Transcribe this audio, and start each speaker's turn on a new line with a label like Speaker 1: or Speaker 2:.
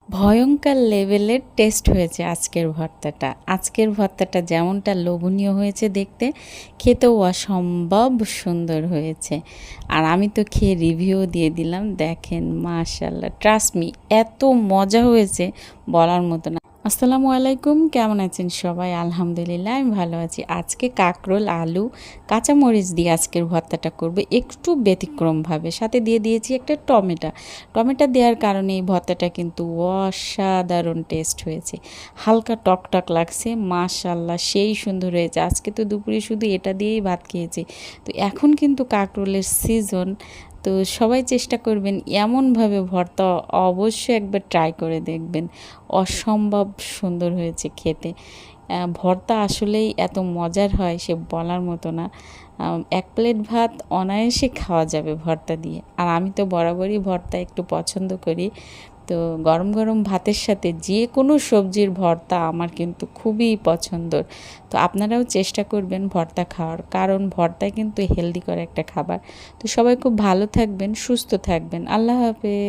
Speaker 1: ভয়ঙ্কর লেভেলের টেস্ট হয়েছে আজকের ভর্তাটা যেমনটা লোভনীয় হয়েছে দেখতে, খেতেও অসম্ভব সুন্দর হয়েছে। আর আমি তো খেয়ে রিভিউ দিয়ে দিলাম, দেখেন মাশাআল্লাহ, ট্রাস্ট মি, এত মজা হয়েছে বলার মতো না। আসসালামু আলাইকুম, কেমন আছেন সবাই? আলহামদুলিল্লাহ আমি ভালো আছি। আজকে কাঁকরোল, আলু, কাঁচামরিচ দিয়ে আজকের ভর্তাটা করব একটু ব্যতিক্রমভাবে। সাথে দিয়ে দিয়েছি একটা টমেটো দেওয়ার কারণে এই ভর্তাটা কিন্তু অসাধারণ টেস্ট হয়েছে। হালকা টকটক লাগছে, মাশাআল্লাহ সেই সুন্দর হয়েছে। আজকে তো দুপুরে শুধু এটা দিয়েই ভাত খেয়েছি। তো এখন কিন্তু কাঁকরোলের সিজন, তো সবাই চেষ্টা করবেন এমনভাবে ভর্তা অবশ্যই একবার ট্রাই করে দেখবেন। অসম্ভব সুন্দর হয়েছে খেতে। ভর্তা আসলেই এত মজার হয় সে বলার মতো না। এক প্লেট ভাত অনায়াসে খাওয়া যাবে ভর্তা দিয়ে। আর আমি তো বরাবরই ভর্তা একটু পছন্দ করি। তো গরম গরম ভাতের সাথে যে কোনো সবজির ভর্তা আমার কিন্তু খুবই পছন্দর। তো আপনারাও চেষ্টা করবেন ভর্তা খাওয়ার, কারণ ভর্তা কিন্তু হেলদি করে একটা খাবার। তো সবাই খুব ভালো থাকবেন, সুস্থ থাকবেন। আল্লাহ হাফেজ।